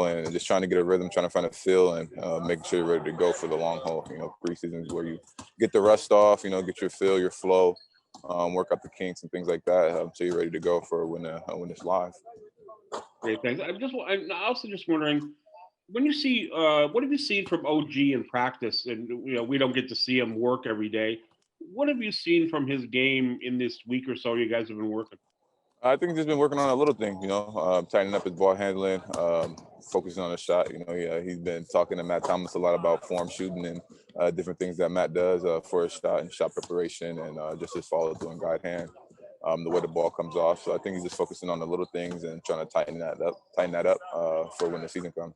and just trying to get a rhythm, trying to find a feel, and making sure you're ready to go for the long haul. Preseason is where you get the rust off, get your feel, your flow, work out the kinks and things like that, so you're ready to go for when it's live. Great, thanks. I'm also just wondering, when you see, what have you seen from OG in practice? And we don't get to see him work every day. What have you seen from his game in this week or so you guys have been working? I think he's just been working on a little thing, tightening up his ball handling, focusing on the shot. He's been talking to Matt Thomas a lot about form shooting and different things that Matt does for his shot and shot preparation and just his follow through and guide hand, the way the ball comes off. So I think he's just focusing on the little things and trying to tighten that up for when the season comes.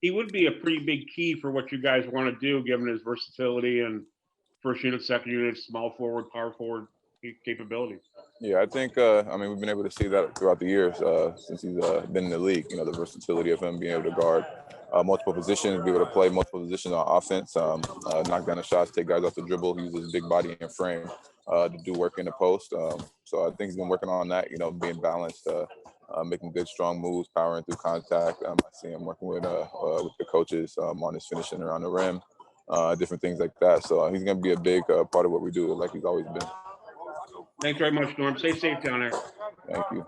He would be a pretty big key for what you guys want to do, given his versatility and first unit, second unit, small forward, power forward capabilities. Yeah, I think, we've been able to see that throughout the years since he's been in the league, the versatility of him being able to guard multiple positions, be able to play multiple positions on offense, knock down the shots, take guys off the dribble. He uses his big body and frame to do work in the post. So I think he's been working on that, being balanced, making good, strong moves, powering through contact. I see him working with the coaches on his finishing around the rim, different things like that. So he's going to be a big part of what we do, like he's always been. Thanks very much, Norm. Stay safe down there. Thank you.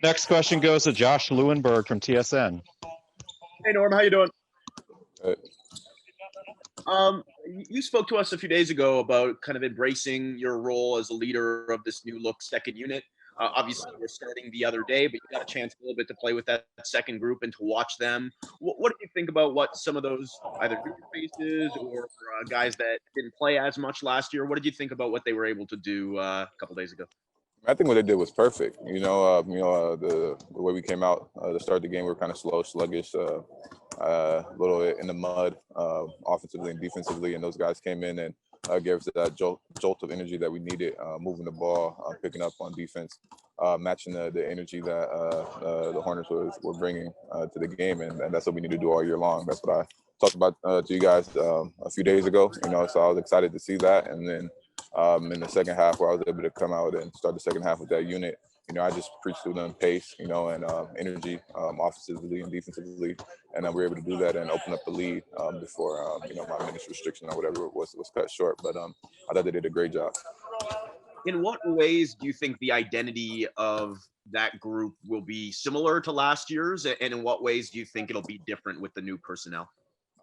Next question goes to Josh Lewenberg from TSN. Hey, Norm. How you doing? Good. You spoke to us a few days ago about kind of embracing your role as a leader of this new look second unit. Obviously, we're starting the other day, but you got a chance a little bit to play with that second group and to watch them. What do you think about what some of those either new faces or guys that didn't play as much last year? What did you think about what they were able to do a couple days ago? I think what they did was perfect. The way we came out to start the game, we were kind of slow, sluggish, a little bit in the mud, offensively and defensively, and those guys came in and gave us that jolt of energy that we needed, moving the ball, picking up on defense, matching the energy that the Hornets were bringing to the game, and that's what we need to do all year long. That's what I talked about to you guys a few days ago. So I was excited to see that, and then in the second half, where I was able to come out and start the second half with that unit, I just preached to them pace, and energy, offensively and defensively, and we were able to do that and open up the lead before my minutes restriction or whatever it was cut short. But I thought they did a great job. In what ways do you think the identity of that group will be similar to last year's, and in what ways do you think it'll be different with the new personnel?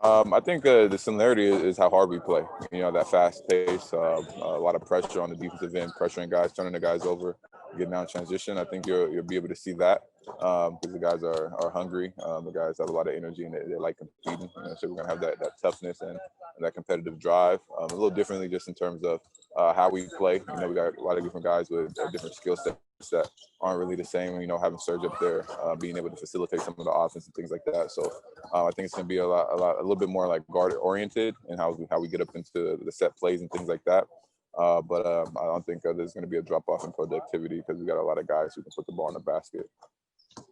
I think the similarity is how hard we play. That fast pace, a lot of pressure on the defensive end, pressuring guys, turning the guys over, getting down transition. I think you'll be able to see that because the guys are hungry. The guys have a lot of energy and they like competing. So we're gonna have that toughness and that competitive drive. A little differently just in terms of how we play. We got a lot of different guys with different skill sets that aren't really the same, having Serge up there, being able to facilitate some of the offense and things like that. So I think it's going to be a little bit more like guard oriented and how we get up into the set plays and things like that. But I don't think there's going to be a drop off in productivity because we got a lot of guys who can put the ball in the basket.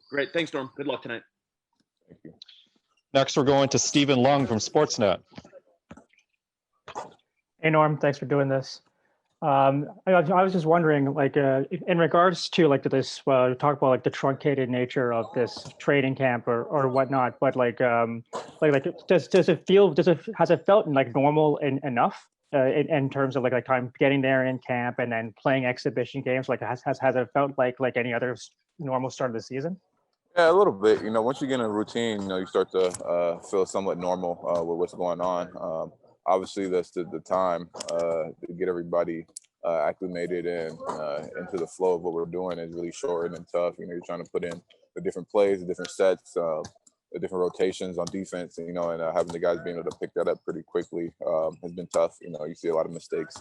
Great. Thanks, Norm. Good luck tonight. Thank you. Next, we're going to Stephen Lung from Sportsnet. Hey, Norm. Thanks for doing this. I was just wondering, in regards to this, talk about the truncated nature of this training camp or whatnot, but has it felt normal enough in terms of time getting there in camp and then playing exhibition games? Has it felt like any other normal start of the season? Yeah, a little bit. Once you get in a routine, you start to feel somewhat normal with what's going on. Obviously, that's the time to get everybody acclimated and into the flow of what we're doing is really short and tough. You're trying to put in the different plays, the different sets, the different rotations on defense, and having the guys being able to pick that up pretty quickly has been tough. You see a lot of mistakes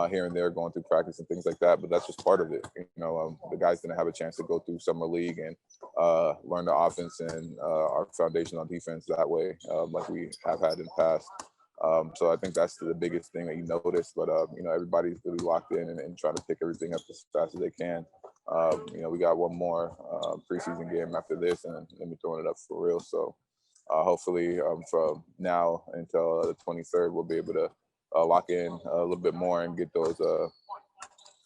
here and there going through practice and things like that, but that's just part of it. The guys didn't have a chance to go through summer league and learn the offense and our foundation on defense that way, like we have had in the past. So I think that's the biggest thing that you notice, but everybody's really locked in and trying to pick everything up as fast as they can. We got one more preseason game after this and then we're throwing it up for real. So hopefully from now until the 23rd, we'll be able to lock in a little bit more and get those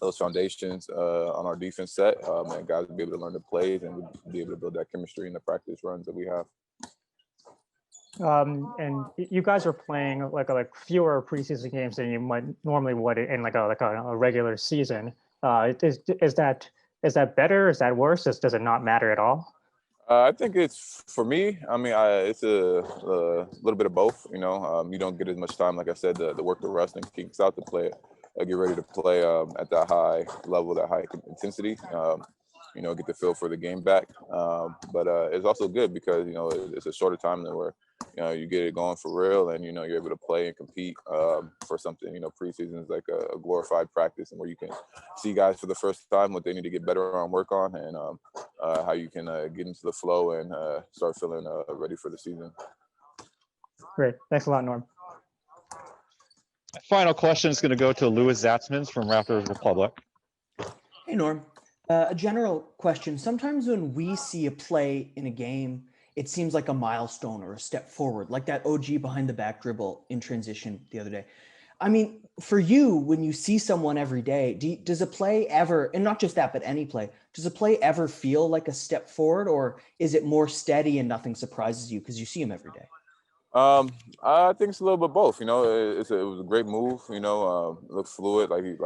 those foundations on our defense set, and guys will be able to learn the plays and we'll be able to build that chemistry in the practice runs that we have. And you guys are playing like fewer preseason games than you might normally would in like a regular season. Is that better? Is that worse? Does it not matter at all? I think it's, for me, I mean, it's a little bit of both. You know, you don't get as much time, like I said, to work the rust and kinks out to play, get ready to play at that high level, that high intensity. You know, get the feel for the game back. But it's also good because, you know, it's a shorter time than where, you know, you get it going for real and, you know, you're able to play and compete for something. You know, preseason is like a glorified practice and where you can see guys for the first time, what they need to get better on, work on, and how you can get into the flow and start feeling ready for the season. Great. Thanks a lot, Norm. Final question is going to go to Louis Zatzmans from Raptors Republic. Hey, Norm. A general question. Sometimes when we see a play in a game, it seems like a milestone or a step forward, like that OG behind the back dribble in transition the other day. I mean, for you, when you see someone every day, does a play ever, and not just that, but any play, does a play ever feel like a step forward, or is it more steady and nothing surprises you because you see him every day? I think it's a little bit both. You know, it was a great move. You know, it looked fluid, it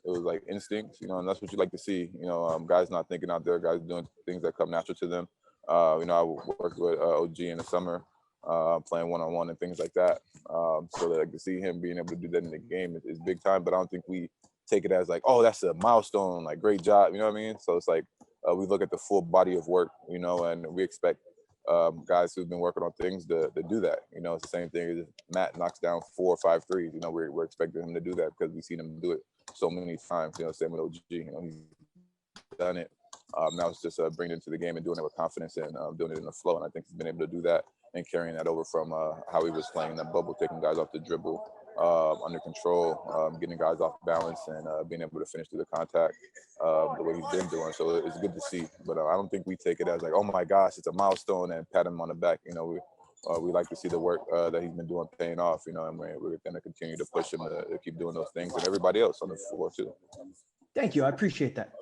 was like instinct. You know, and that's what you like to see. You know, guys not thinking out there, guys doing things that come natural to them. You know, I worked with OG in the summer, playing one-on-one and things like that. So that I could see him being able to do that in the game is big time. But I don't think we take it as like, oh, that's a milestone, like great job. You know what I mean? So it's like we look at the full body of work. You know, and we expect guys who've been working on things to do that. You know, it's the same thing as Matt knocks down 4 or 5 threes. You know, we're expecting him to do that because we've seen him do it so many times. You know, same with OG. You know, he's done it. Now it's just bringing it into the game and doing it with confidence and doing it in the flow. And I think he's been able to do that and carrying that over from how he was playing that bubble, taking guys off the dribble, under control, getting guys off balance, and being able to finish through the contact the way he's been doing. So it's good to see. But I don't think we take it as like, oh my gosh, it's a milestone and pat him on the back. You know, we like to see the work that he's been doing paying off. You know, and we're going to continue to push him to keep doing those things, and everybody else on the floor too. Thank you. I appreciate that.